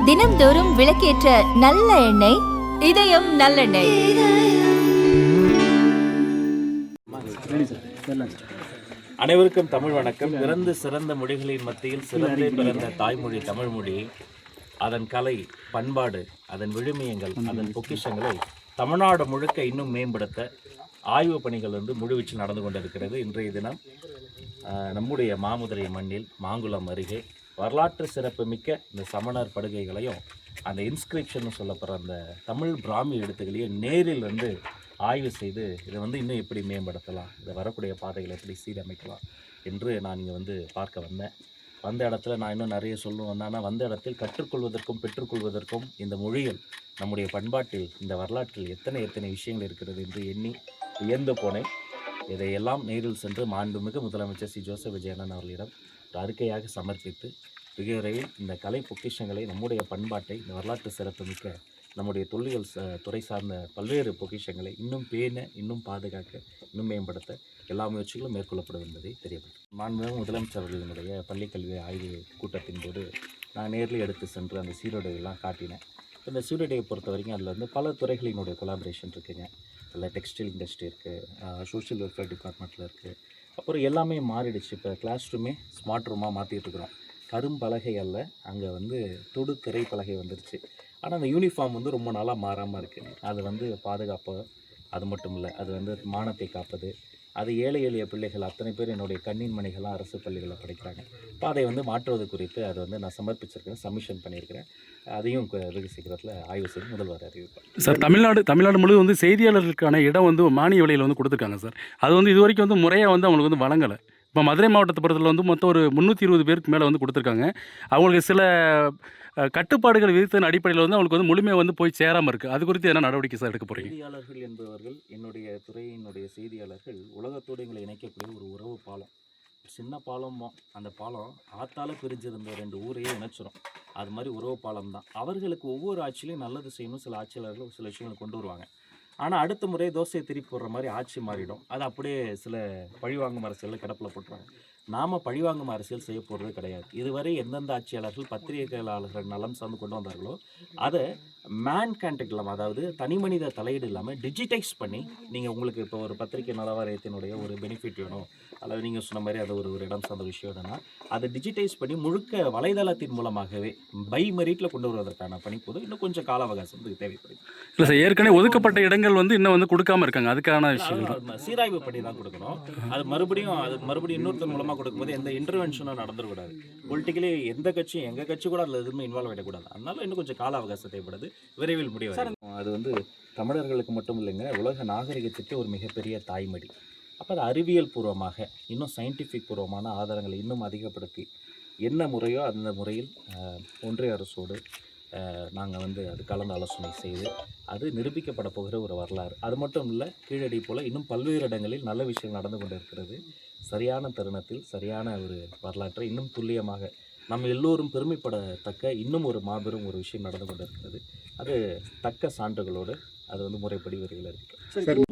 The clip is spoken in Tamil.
தினம்தோறும் விளக்கேற்ற நல்ல எண்ணெய் இதயம் நல்லெண்ணெய். அனைவருக்கும் தமிழ் வணக்கம். பிறந்து சிறந்த மொழிகளின் மத்தியில் சிறந்தே பிறந்த தாய்மொழி தமிழ்மொழி, அதன் கலை, பண்பாடு, அதன் விழுமியங்கள், அதன் பொக்கிஷங்களை தமிழ்நாடு முழுக்க இன்னும் மேம்படுத்த ஆய்வு பணிகள் முழுவீச்சில் நடந்து கொண்டிருக்கிறது. இன்றைய தினம் நம்முடைய மாமுதிரை மண்ணில் மாங்குளம் அருகே வரலாற்று சிறப்பு மிக்க இந்த சமணர் படுகைகளையும் அந்த இன்ஸ்கிரிப்ஷன் சொல்லப்படுற அந்த தமிழ் பிராமி எழுத்துக்களையும் நேரில் ஆய்வு செய்து இதை இன்னும் எப்படி மேம்படுத்தலாம், இதை வரக்கூடிய பாதைகளை எப்படி சீரமைக்கலாம் என்று நான் இங்கே பார்க்க வந்தேன். வந்த இடத்துல நான் இன்னும் நிறைய சொல்லுவேன். ஆனால் வந்த இடத்தில் கற்றுக்கொள்வதற்கும் பெற்றுக்கொள்வதற்கும் இந்த மொழியில், நம்முடைய பண்பாட்டில், இந்த வரலாற்றில் எத்தனை விஷயங்கள் இருக்கிறது என்று எண்ணி வியந்து போனேன். இதையெல்லாம் நேரில் சென்று மாண்புமிகு முதலமைச்சர் சி ஜோசப் விஜயண்ணன் அவர்களிடம் ஒரு அறிக்கையாக சமர்ப்பித்து மிக விரைவில் இந்த கலை பொக்கிஷங்களை, நம்முடைய பண்பாட்டை, இந்த வரலாற்று சிறப்புமிக்க நம்முடைய தொல்லியல் துறை சார்ந்த பல்வேறு பொக்கிஷங்களை இன்னும் பேண, இன்னும் பாதுகாக்க, இன்னும் மேம்படுத்த எல்லா முயற்சிகளும் மேற்கொள்ளப்படும் என்பதை தெரியப்படும். மாண்புமிகு முதலமைச்சர் அவர்களினுடைய பள்ளிக்கல்வி ஆய்வு கூட்டத்தின் போது நான் நேரில் எடுத்து சென்று அந்த சீருடையெல்லாம் காட்டினேன். இந்த சீருடையை பொறுத்த வரைக்கும் அதில் பல துறைகளினுடைய கொலாபரேஷன் இருக்குதுங்க. அதில் டெக்ஸ்டைல் இண்டஸ்ட்ரி இருக்குது, சோஷியல் வெல்ஃபேர் டிபார்ட்மெண்ட்டில் இருக்குது. அப்புறம் எல்லாமே மாறிடுச்சு. இப்போ கிளாஸ் ரூமே ஸ்மார்ட் ரூமாக மாற்றிட்டு இருக்கிறோம். கரும்பலகை அல்ல, அங்கே தொடு திரை பலகை வந்துருச்சு. ஆனால் அந்த யூனிஃபார்ம் ரொம்ப நாளாக மாறாமல் இருக்குது. அது பாதுகாப்பு, அது மட்டும் இல்லை, அது மானத்தை காப்பது. அது ஏழை எளிய பிள்ளைகள் அத்தனை பேர் என்னுடைய கண்ணின் மணிகளாக அரசு பள்ளிகளில் படிக்கிறாங்க. இப்போ அதை மாற்றுவது குறித்து அதை நான் சமர்ப்பிச்சிருக்கிறேன், சப்மிஷன் பண்ணியிருக்கிறேன். அதையும் வெகு சீக்கிரத்தில் ஆய்வு செய்து முதல்வர் அறிவிப்பார். சார், தமிழ்நாடு முழு செய்தியாளர்களுக்கான இடம் மானிய விலையில் கொடுத்துருக்காங்க சார். அது இது வரைக்கும் முறையாக அவங்களுக்கு வழங்கலை. இப்போ மதுரை மாவட்டத்தை பொறுத்தவரை மொத்தம் ஒரு 320 பேருக்கு மேலே கொடுத்துருக்காங்க. அவங்களுக்கு சில கட்டுப்பாடுகள் விதித்ததன் அடிப்படையில் அவங்களுக்கு முழுமையாக போய் சேராமல் இருக்குது. அது குறித்து என்ன நடவடிக்கை சார் எடுக்க போகிறீங்க? செய்தியாளர்கள் என்பவர்கள், என்னுடைய துறையினுடைய செய்தியாளர்கள் உலகத்தோடு எங்களை இணைக்கக்கூடிய ஒரு உறவு பாலம். சின்ன பாலம், அந்த பாலம் ஆத்தால பிரிஞ்சிருந்த 2 ஊரையே இணைச்சிரும். அது மாதிரி உறவு பாலம் தான். அவர்களுக்கு ஒவ்வொரு ஆட்சியிலையும் நல்லது செய்யணும். சில ஆட்சியாளர்கள் சில விஷயங்களை கொண்டு வருவாங்க. ஆனால் அடுத்த முறை தோசையை திருப்பி போடுற மாதிரி ஆட்சி மாறிடும். அது அப்படியே சில பழிவாங்கும் அரசியலில் கிடப்பில் போட்டுருவாங்க. நாம் பழிவாங்கும் அரசியல் செய்ய போகிறது கிடையாது. இதுவரை எந்தெந்த ஆட்சியாளர்கள் பத்திரிகையாளர்கள் நலம் சார்ந்து கொண்டு வந்தார்களோ அதை மேன் கான்டாக்ட் இல்லாமல், அதாவது தனி மனித தலையீடு இல்லாமல் டிஜிட்டைஸ் பண்ணி, நீங்கள் உங்களுக்கு இப்போ ஒரு பத்திரிகை நலவாரியத்தினுடைய ஒரு பெனிஃபிட் வேணும், அல்லது நீங்கள் சொன்ன மாதிரி அது ஒரு இடம் சார்ந்த விஷயம் வேணும்னா அதை டிஜிட்டைஸ் பண்ணி முழுக்க வலைதளத்தின் மூலமாகவே பை மெரிட்டில் கொண்டு வருவதற்கான பணிப்போது இன்னும் கொஞ்சம் கால அவகாசம் தேவைப்படுது. இல்லை சார், ஏற்கனவே ஒதுக்கப்பட்ட இடங்கள் இன்னும் கொடுக்காம இருக்காங்க. அதுக்கான விஷயம் சீராய்வு பண்ணி தான் கொடுக்கணும். அது மறுபடியும் இன்னொருத்தர் மூலமாக கொடுக்கும்போது எந்த இன்டர்வென்ஷனும் நடந்துடக்கூடாது. பொலிட்டிக்கலி எந்த கட்சியும், எங்கள் கட்சி கூட அதில் எதுவுமே இன்வால்வ் ஆகிடக்கூடாது. அதனால இன்னும் கொஞ்சம் கால அவகாசம் தேவைப்படுது. விரைவில் முடிவு. அது தமிழர்களுக்கு மட்டும் இல்லைங்க, உலக நாகரிகத்துக்கு ஒரு மிகப்பெரிய தாய்மடி. அப்போ அது அறிவியல் பூர்வமாக, இன்னும் சயின்டிஃபிக் பூர்வமான ஆதாரங்களை இன்னும் அதிகப்படுத்தி என்ன முறையோ அந்த முறையில் ஒன்றிய அரசோடு நாங்கள் அது கலந்து ஆலோசனை செய்து அது நிரூபிக்கப்பட போகிற ஒரு வரலாறு. அது மட்டும் இல்லை, கீழடி போல் இன்னும் பல்வேறு இடங்களில் நல்ல விஷயம் நடந்து கொண்டு இருக்கிறது. சரியான தருணத்தில் சரியான ஒரு வரலாற்றை இன்னும் துல்லியமாக நம்ம எல்லோரும் பெருமைப்படத்தக்க இன்னும் ஒரு மாபெரும் ஒரு விஷயம் நடந்து கொண்டு இருக்கிறது. அது தக்க சான்றுகளோடு அது முறைப்படி விரைவில் இருக்குது.